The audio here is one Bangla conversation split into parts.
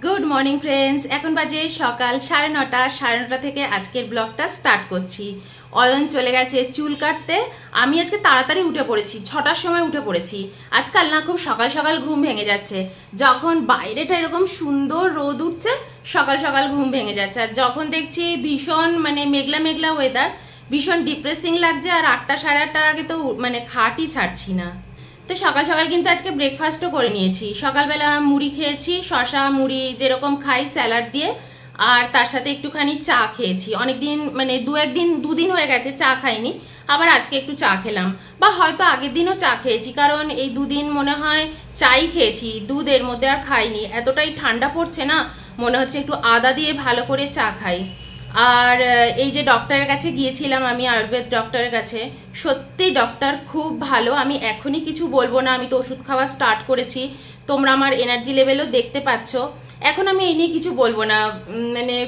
গুড মর্নিং ফ্রেন্ডস, এখন বাজে সকাল 9:30। 9:30 থেকে আজকের ব্লগটা স্টার্ট করছি। অয়ন চলে গেছে চুল কাটতে। আমি আজকে তাড়াতাড়ি উঠে পড়েছি, 6টার সময় উঠে পড়েছি। আজকাল না খুব সকাল সকাল ঘুম ভেঙে যাচ্ছে। যখন বাইরেটা এরকম সুন্দর রোদ উঠছে সকাল সকাল ঘুম ভেঙে যাচ্ছে, আর যখন দেখছি ভীষণ মেঘলা মেঘলা ওয়েদার, ভীষণ ডিপ্রেসিং লাগছে। আর 8টা 8:30টার আগে তো খাটই ছাড়ছি না। তো সকাল সকাল কিন্তু আজকে ব্রেকফাস্টও করে নিয়েছি। সকালবেলা মুড়ি খেয়েছি, শসা মুড়ি যেরকম খাই স্যালাড দিয়ে, আর তার সাথে একটুখানি চা খেয়েছি। অনেকদিন দুদিন হয়ে গেছে চা খাইনি, আবার আজকে একটু চা খেলাম, বা হয়তো আগের দিনও চা খেয়েছি, কারণ এই দুদিন মনে হয় চাই খেয়েছি, দুধ এর মধ্যে আর খাইনি। এতটাই ঠান্ডা পড়ছে না, মনে হচ্ছে একটু আদা দিয়ে ভালো করে চা খাই। আর এই যে ডক্টরের কাছে গিয়েছিলাম আমি, আয়ুর্বেদ ডক্টরের কাছে, সত্যি ডক্টর খুব ভালো। আমি এখনই কিছু বলবো না, আমি তো ওষুধ খাওয়া স্টার্ট করেছি, তোমরা আমার এনার্জি লেভেলও দেখতে পাচ্ছ। এখন আমি এই নিয়ে কিছু বলবো না,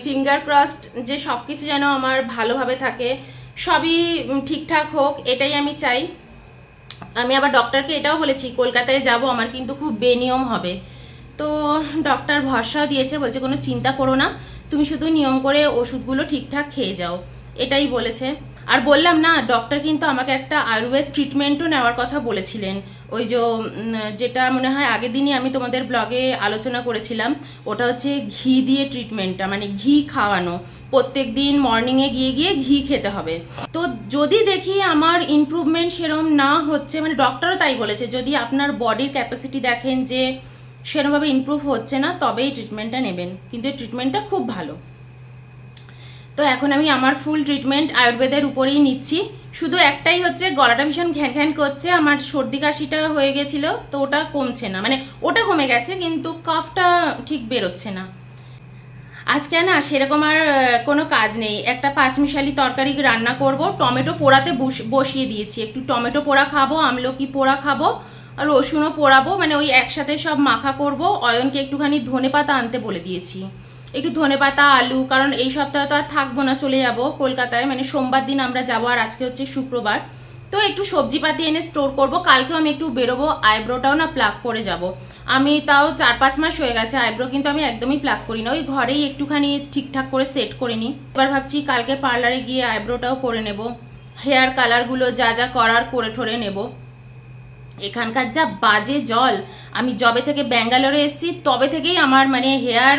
ফিঙ্গার ক্রসড যে সব কিছু যেন আমার ভালোভাবে থাকে, সবই ঠিকঠাক হোক, এটাই আমি চাই। আমি আবার ডক্টরকে এটাও বলেছি কলকাতায় যাব, আমার কিন্তু খুব বেনিয়ম হবে। তো ডক্টর ভরসাও দিয়েছে, বলছে কোনো চিন্তা করো না, তুমি শুধু নিয়ম করে ওষুধগুলো ঠিকঠাক খেয়ে যাও, এটাই বলেছে। আর বললাম না, ডক্টর কিন্তু আমাকে একটা আয়ুর্বেদ ট্রিটমেন্টও নেওয়ার কথা বলেছিলেন। ওই যেটা মনে হয় আগের দিনই আমি তোমাদের ব্লগে আলোচনা করেছিলাম, ওটা হচ্ছে ঘি দিয়ে ট্রিটমেন্টটা, ঘি খাওয়ানো, প্রত্যেক দিন মর্নিংয়ে গিয়ে গিয়ে ঘি খেতে হবে। তো যদি দেখি আমার ইমপ্রুভমেন্ট সেরকম না হচ্ছে, ডক্টরও তাই বলেছে, যদি আপনার বডির ক্যাপাসিটি দেখেন যে সেরকমভাবে ইমপ্রুভ হচ্ছে না, তবেই ট্রিটমেন্টটা নেবেন, কিন্তু এই ট্রিটমেন্টটা খুব ভালো। তো এখন আমি আমার ফুল ট্রিটমেন্ট আয়ুর্বেদের উপরেই নিচ্ছি। শুধু একটাই হচ্ছে, গলাটা ভীষণ ঘ্যান ঘ্যান করছে, আমার সর্দি কাশিটা হয়ে গেছিল, তো ওটা কমছে না, ওটা কমে গেছে কিন্তু কফটা ঠিক বেরোচ্ছে না। আজকে না সেরকম আর কোনো কাজ নেই, একটা পাঁচমিশালি তরকারি রান্না করব, টমেটো পোড়াতে বসিয়ে দিয়েছি। একটু টমেটো পোড়া খাবো, আমলকি পোড়া খাবো, আর রসুনও পোড়াবো, ওই একসাথে সব মাখা করব। অয়নকে একটুখানি ধনেপাতা আনতে বলে দিয়েছি, একটু ধনেপাতা আলু, কারণ এই সপ্তাহে তো আর থাকবো না, চলে যাব কলকাতায়, সোমবার দিন আমরা যাবো, আর আজকে হচ্ছে শুক্রবার। তো একটু সবজিপাতি এনে স্টোর করব, কালকেও আমি একটু বেরোবো, আইব্রোটাও না প্লাক করে যাব। আমি তাও 4-5 মাস হয়ে গেছে আইব্রো কিন্তু আমি একদমই প্লাক করি না, ওই ঘরেই একটুখানি ঠিকঠাক করে সেট করে নিই। এবার ভাবছি কালকে পার্লারে গিয়ে আইব্রোটাও করে নেব, হেয়ার কালারগুলো যা যা করার করে ঠরে নেব। এখানকার যা বাজে জল, আমি যবে থেকে ব্যাঙ্গালোরে এসেছি তবে থেকেই আমার হেয়ার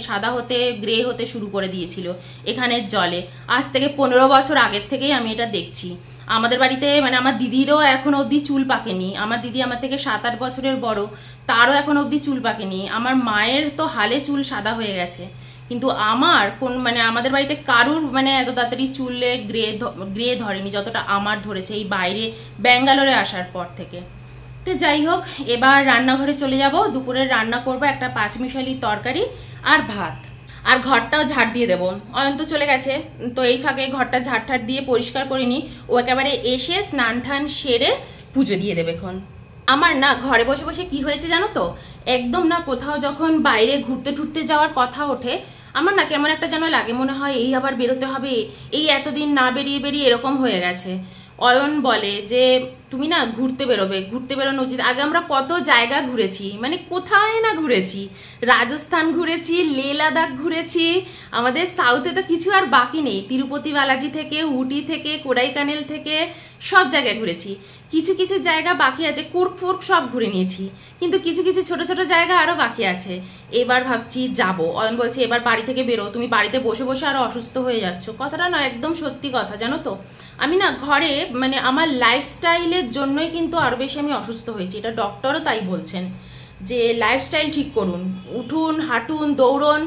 সাদা হতে গ্রে হতে শুরু করে দিয়েছিল এখানের জলে। আজ থেকে 15 বছর আগের থেকেই আমি এটা দেখছি। আমাদের বাড়িতে আমার দিদিরও এখনো অবধি চুল পাকেনি, আমার দিদি আমার থেকে 7-8 বছরের বড়, তারও এখনো অবধি চুল পাকেনি। আমার মায়ের তো হালে চুল সাদা হয়ে গেছে, কিন্তু আমার আমাদের বাড়িতে কারুর এত তাড়াতাড়ি চুলে গ্রে ধরেনি যতটা আমার ধরেছে এই বাইরে ব্যাঙ্গালোরে আসার পর থেকে। তো যাই হোক, এবার রান্নাঘরে চলে যাব, দুপুরের রান্না করব একটা পাঁচমিশালি তরকারি আর ভাত, আর ঘরটাও ঝাড় দিয়ে দেবো। অয়ন তো চলে গেছে, তো এই ফাঁকে ঘরটা ঝাড় দিয়ে পরিষ্কার করে নিই, ও একেবারে এসে স্নান টান সেরে পুজো দিয়ে দেবে। এখন আমার না ঘরে বসে বসে কি হয়েছে জানো তো, একদম না কোথাও যখন বাইরে ঘুরতে ঠুরতে যাওয়ার কথা ওঠে, আমার না কেমন একটা যেন লাগে, মনে হয় এই আবার বেরোতে হবে, এই এতদিন না বেরিয়ে এরকম হয়ে গেছে। অয়ন বলে যে তুমি না ঘুরতে বেরোনো উচিত। আগে আমরা কত জায়গা ঘুরেছি, কোথায় না ঘুরেছি, রাজস্থান ঘুরেছি, লে লাদাখ ঘুরেছি, আমাদের সাউথে তো কিছু আর বাকি নেই, তিরুপতি বালাজি থেকে, উটি থেকে, কোডাইকানেল থেকে সব জায়গায় ঘুরেছি। কিছু কিছু জায়গা বাকি আছে, কুর্গ ফুর্গ সব ঘুরে নিয়েছি, কিন্তু কিছু কিছু ছোট ছোট জায়গা আরো বাকি আছে। এবার ভাবছি যাব। অয়ন বলছে এবার বাড়ি থেকে বেরো, তুমি বাড়িতে বসে বসে আরো অসুস্থ হয়ে যাচ্ছ। কথাটা না একদম সত্যি কথা, জানো তো। আমি না ঘরে আমার লাইফস্টাইলের জন্যই কিন্তু আরো বেশি আমি অসুস্থ হয়েছি, এটা ডক্টরও তাই বলছেন যে লাইফস্টাইল ঠিক করুন, উঠুন, হাঁটুন, দৌড়ন,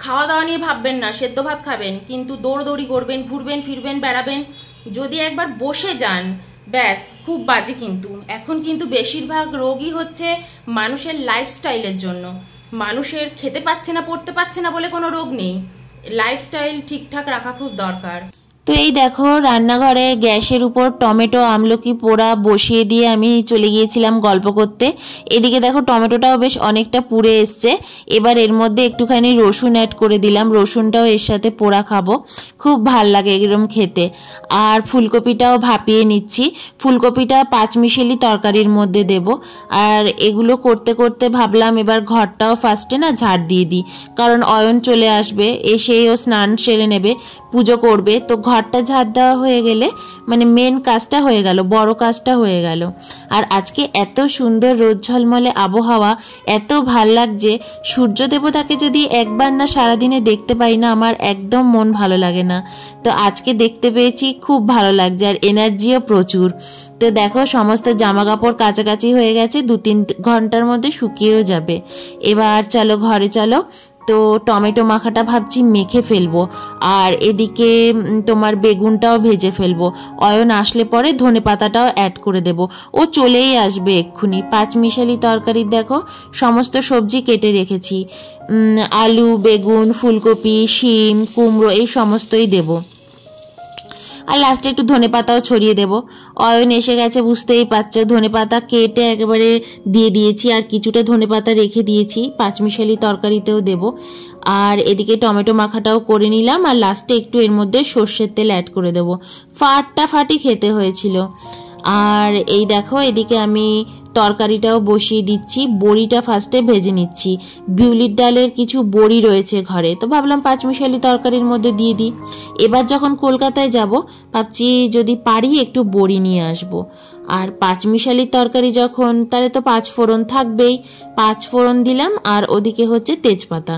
খাওয়া দাওয়া নিয়ে ভাববেন না, সেদ্ধ ভাত খাবেন, কিন্তু দৌড়দৌড়ি করবেন, ঘুরবেন ফিরবেন, বেড়াবেন। যদি একবার বসে যান ব্যাস খুব বাজে। কিন্তু এখন কিন্তু বেশিরভাগ রোগই হচ্ছে মানুষের লাইফস্টাইলের জন্য। মানুষের খেতে পাচ্ছে না, পড়তে পাচ্ছে না বলে কোনো রোগ নেই, লাইফস্টাইল ঠিকঠাক রাখা খুব দরকার। তো এই দেখো রান্নাঘরে গ্যাসের উপর টমেটো আমলকি পোড়া বসিয়ে দিয়ে আমি চলে গিয়েছিলাম গল্প করতে। এদিকে দেখো টমেটোটাও বেশ অনেকটা পুড়ে এসছে। এবার এর মধ্যে একটুখানি রসুন অ্যাড করে দিলাম, রসুনটাও এর সাথে পোড়া খাবো, খুব ভাল লাগে এরকম খেতে। আর ফুলকপিটাও ভাপিয়ে নিচ্ছি, ফুলকপিটা পাঁচমিশালি তরকারির মধ্যে দেব। আর এগুলো করতে করতে ভাবলাম এবার ঘরটাও ফার্স্টে না ঝাড় দিয়ে দিই, কারণ অয়ন চলে আসবে, এসেই ও স্নান সেরে নেবে, পুজো করবে। তো ঘরটা ঝাড় দেওয়া হয়ে গেলে মানে মেন কাজটা হয়ে গেল, বড় কাজটা হয়ে গেল। আর আজকে এত সুন্দর রোদ ঝলমলে আবহাওয়া, এত ভাল লাগছে। সূর্য দেবতাকে যদি একবার না সারাদিনে দেখতে পাই না, আমার একদম মন ভালো লাগে না। তো আজকে দেখতে পেয়েছি, খুব ভালো লাগছে, আর এনার্জিও প্রচুর। তো দেখো সমস্ত জামা কাপড় কাছাকাছি হয়ে গেছে, 2-3 ঘন্টার মধ্যে শুকিয়েও যাবে। এবার চলো ঘরে চলো। তো টমেটো মাখাটা ভাবছি মেখে ফেলবো, আর এদিকে তোমার বেগুনটাও ভেজে ফেলবো। অয়ন আসলে পরে ধনে পাতাটাও অ্যাড করে দেব, ও চলেই আসবে এক্ষুনি। পাঁচমিশালি তরকারি দেখো সমস্ত সবজি কেটে রেখেছি, আলু, বেগুন, ফুলকপি, শিম, কুমড়ো এই সমস্তই দেবো। আর লাস্টে একটু ধনে পাতাও ছড়িয়ে দেব। অয়ন এসে গেছে, বুঝতেই পারছো, ধনে পাতা কেটে একেবারে দিয়ে দিয়েছি, আর কিছুটা ধনে পাতা রেখে দিয়েছি, পাঁচমিশালি তরকারিতেও দেব। আর এদিকে টমেটো মাখাটাও করে নিলাম, আর লাস্টে একটু এর মধ্যে সর্ষের তেল অ্যাড করে দেব। ফাটাফাটি খেতে হয়েছিল। আর এই দেখো এদিকে আমি তরকারিটাও বসিয়ে দিচ্ছি, বড়িটা ফার্স্টে ভেজে নিচ্ছি। বিউলির ডালের কিছু বড়ি রয়েছে ঘরে, তো ভাবলাম পাঁচমিশালি তরকারির মধ্যে দিয়ে দিই। এবার যখন কলকাতায় যাব ভাবছি যদি পারি একটু বড়ি নিয়ে আসব। আর পাঁচমিশালি তরকারি যখন, তাহলে তো 5 ফোড়ন থাকবেই, 5 ফোড়ন দিলাম। আর ওদিকে হচ্ছে তেজপাতা।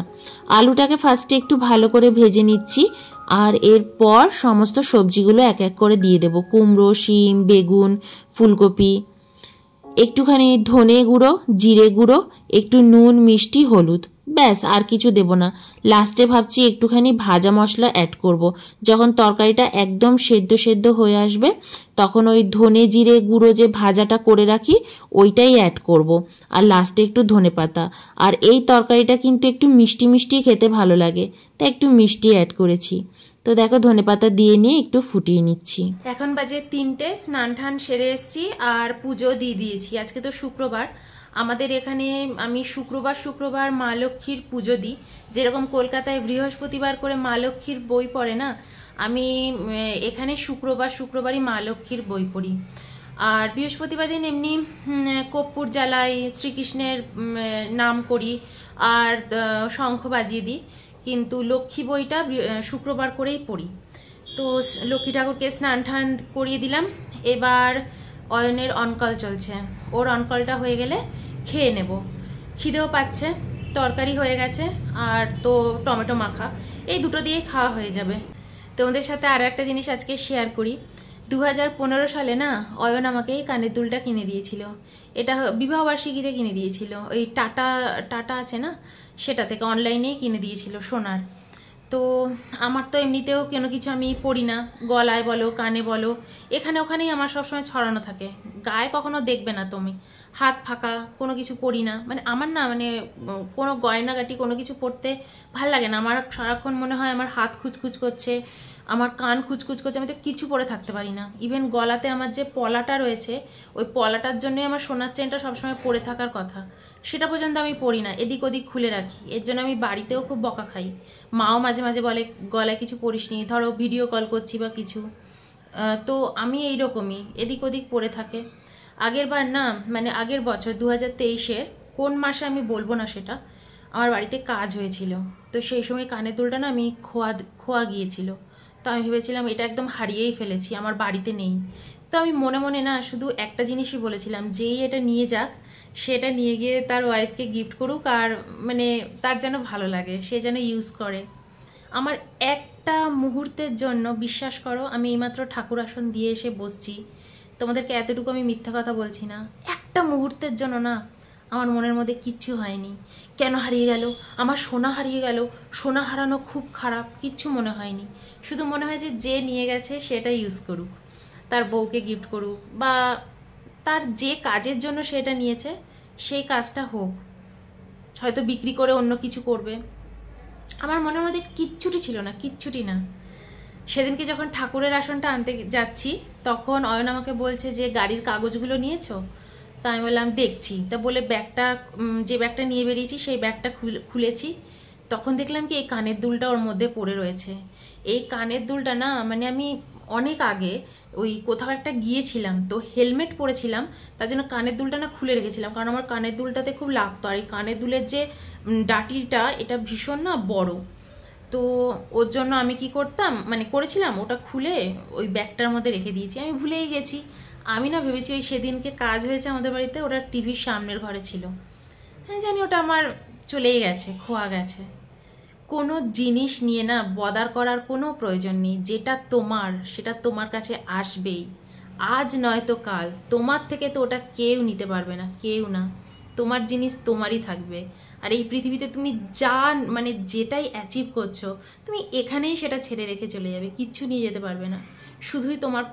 আলুটাকে ফার্স্টে একটু ভালো করে ভেজে নিচ্ছি, আর এরপর সমস্ত সবজিগুলো এক এক করে দিয়ে দেব। কুমড়ো, শিম, বেগুন, ফুলকপি, একটুখানি ধনে গুঁড়ো, জিরে গুঁড়ো, একটু নুন, মিষ্টি, হলুদ, ব্যাস আর কিছু দেব না। লাস্টে ভাবছি একটুখানি ভাজা মশলা অ্যাড করব। যখন তরকারিটা একদম সেদ্ধ সেদ্ধ হয়ে আসবে তখন ওই ধনে জিরে গুঁড়ো যে ভাজাটা করে রাখি ওইটাই অ্যাড করব। আর লাস্টে একটু ধনে পাতা। আর এই তরকারিটা কিন্তু একটু মিষ্টি মিষ্টি খেতে ভালো লাগে, তাই একটু মিষ্টি অ্যাড করেছি। তো দেখো ধনেপাতা দিয়ে নিয়ে একটু ফুটিয়ে নিচ্ছি। এখন বাজে 3টে, স্নান টান সেরে এসেছি আর পুজো দিয়ে দিয়েছি। আজকে তো শুক্রবার, আমাদের এখানে আমি শুক্রবার মা লক্ষ্মীর পুজো দিই। যেরকম কলকাতায় বৃহস্পতিবার করে মা লক্ষ্মীর বই পড়ে না, আমি এখানে শুক্রবারই মা লক্ষ্মীর বই পড়ি। আর বৃহস্পতিবার দিন এমনি কর্পূর জ্বালাই, শ্রীকৃষ্ণের নাম করি আর শঙ্খ বাজিয়ে দিই, কিন্তু লক্ষ্মী বইটা শুক্রবার করেই পড়ি। তো লক্ষ্মী ঠাকুরকে স্নান টান করিয়ে দিলাম। এবার অয়নের অনকল চলছে, ওর অনকলটা হয়ে গেলে খেয়ে নেব। খিদেও পাচ্ছে, তরকারি হয়ে গেছে আর তো টমেটো মাখা, এই দুটো দিয়েই খাওয়া হয়ে যাবে। তোমাদের সাথে আরও একটা জিনিস আজকে শেয়ার করি। 2015 সালে না অয়ন আমাকে এই কানের দুলটা কিনে দিয়েছিল। এটা বিবাহবার্ষিকীতে কিনে দিয়েছিল, ওই টাটা আছে না, সেটা থেকে অনলাইনেই কিনে দিয়েছিল সোনার। তো আমার তো এমনিতেও কোনো কিছু আমি পরি না, গলায় বলো কানে বলো, এখানে ওখানেই আমার সবসময় ছড়ানো থাকে। গায়ে কখনো দেখবে না তুমি, হাত ফাঁকা কোনো কিছু পরি না। মানে আমার না মানে কোনো গয়নাগাটি কোনো কিছু পরতে ভাল লাগে না। আমার সারাক্ষণ মনে হয় আমার হাত খুচখুচ করছে, আমার কান খুচখুচ করছে, আমি তো কিছু পরে থাকতে পারি না। ইভেন গলাতে আমার যে পলাটা রয়েছে, ওই পলাটার জন্যই আমার সোনার চেনটা সবসময় পরে থাকার কথা, সেটা পর্যন্ত আমি পরি না, এদিক ওদিক খুলে রাখি। এর জন্য আমি বাড়িতেও খুব বকা খাই। মাও মাঝে মাঝে বলে গলায় কিছু পরিস নি, ধরো ভিডিও কল করছি বা কিছু, তো আমি এইরকমই এদিক ওদিক পরে থাকে। আগের বার না মানে আগের বছর 2023-এর কোন মাসে আমি বলবো না, সেটা আমার বাড়িতে কাজ হয়েছিল। তো সেই সময় কানের দুলটা না আমি খোয়া গিয়েছিল। তো আমি ভেবেছিলাম এটা একদম হারিয়েই ফেলেছি, আমার বাড়িতে নেই। তো আমি মনে মনে না শুধু একটা জিনিসই বলেছিলাম, যেই এটা নিয়ে যাক সেটা নিয়ে গিয়ে তার ওয়াইফকে গিফট করুক, আর মানে তার যেন ভালো লাগে, সে যেন ইউজ করে। আমার একটা মুহূর্তের জন্য, বিশ্বাস করো আমি এইমাত্র ঠাকুর আসন দিয়ে এসে বসছি, তোমাদেরকে এতটুকু আমি মিথ্যা কথা বলছি না, একটা মুহূর্তের জন্য না আমার মনের মধ্যে কিচ্ছু হয়নি কেন হারিয়ে গেল, আমার সোনা হারিয়ে গেল, সোনা হারানো খুব খারাপ, কিচ্ছু মনে হয়নি। শুধু মনে হয় যে নিয়ে গেছে সেটা ইউজ করুক, তার বউকে গিফট করুক, বা তার যে কাজের জন্য সেটা নিয়েছে সেই কাজটা হোক, হয়তো বিক্রি করে অন্য কিছু করবে। আমার মনের মধ্যে কিচ্ছুটি ছিল না, কিচ্ছুটি না। সেদিনকে যখন ঠাকুরের আসনটা আনতে যাচ্ছি তখন অয়ন আমাকে বলছে যে গাড়ির কাগজগুলো নিয়েছো? তা আমি বললাম দেখছি। তা বলে ব্যাগটা, যে ব্যাগটা নিয়ে বেরিয়েছি সেই ব্যাগটা খুলেছি, তখন দেখলাম কি এই কানের দুলটা ওর মধ্যে পড়ে রয়েছে। এই কানের দুলটা না, মানে আমি অনেক আগে ওই কোথাও একটা গিয়েছিলাম, তো হেলমেট পরেছিলাম, তার জন্য কানের দুলটা না খুলে রেখেছিলাম, কারণ আমার কানের দুলটাতে খুব লাগতো। আর এই কানের দুলের যে ডাটিটা, এটা ভীষণ না বড়, তো ওর জন্য আমি কি করতাম, মানে করেছিলাম ওটা খুলে ওই ব্যাগটার মধ্যে রেখে দিয়েছি। আমি ভুলেই গেছি। আমি না ভেবেছি ওই সেদিনকে কাজ হয়েছে আমাদের বাড়িতে, ওটা টিভির সামনের ঘরে ছিল। হ্যাঁ জানি ওটা আমার চলেই গেছে, খোয়া গেছে। কোনো জিনিস নিয়ে না বদার করার কোনো প্রয়োজন নেই। যেটা তোমার সেটা তোমার কাছে আসবেই, আজ নয়তো কাল। তোমার থেকে তো ওটা কেউ নিতে পারবে না, কেউ না। তোমার জিনিস তোমারই থাকবে। আর এই পৃথিবীতে তুমি যা, মানে যেটাই অ্যাচিভ করছো, তুমি এখানেই সেটা ছেড়ে রেখে চলে যাবে, কিচ্ছু নিয়ে যেতে পারবে না। শুধুই তোমার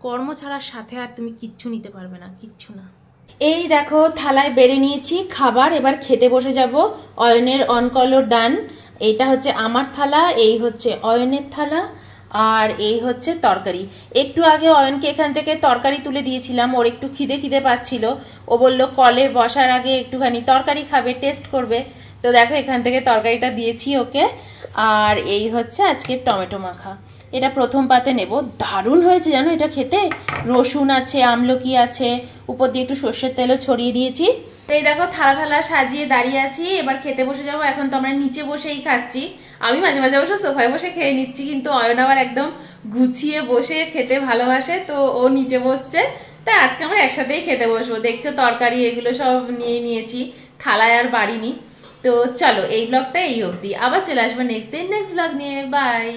কর্ম ছাড়ার সাথে আর তুমি কিচ্ছু নিতে পারবে না, কিচ্ছু না। এই দেখো থালায় বেড়ে নিয়েছি খাবার, এবার খেতে বসে যাব। অয়নের অনকলো ডান। এইটা হচ্ছে আমার থালা, এই হচ্ছে অয়নের থালা, আর এই হচ্ছে তরকারি। একটু আগে অয়নকে এখান থেকে তরকারি তুলে দিয়েছিলাম, ওর একটু খিদে পাচ্ছিল। ও বলল কলে বসার আগে একটুখানি তরকারি খাবে, টেস্ট করবে। তো দেখো এখান থেকে তরকারিটা দিয়েছি ওকে। আর এই হচ্ছে আজকে টমেটো মাখা, এটা প্রথম পাতে নেব। দারুণ হয়েছে জানো এটা খেতে। রসুন আছে, আমলকি আছে, উপর দিয়ে একটু সর্ষের তেলও ছড়িয়ে দিয়েছি। তো এই দেখো থালা সাজিয়ে দাঁড়িয়ে আছি, এবার খেতে বসে যাবো। এখন তো আমরা নিচে বসেই খাচ্ছি, আমি মাঝে মাঝে অবশ্য সোফায় বসে খেয়ে নিচ্ছি, কিন্তু অয়ন আবার একদম গুছিয়ে বসে খেতে ভালোবাসে, তো ও নিচে বসছে। তাই আজকে আমরা একসাথেই খেতে বসবো। দেখছো তরকারি এগুলো সব নিয়ে নিয়েছি, থালায় আর বাড়িনি। তো চলো এই ব্লগটা এই অবধি, আবার চলে আসবো নেক্সট দিন নেক্সট ব্লগ নিয়ে। বাই।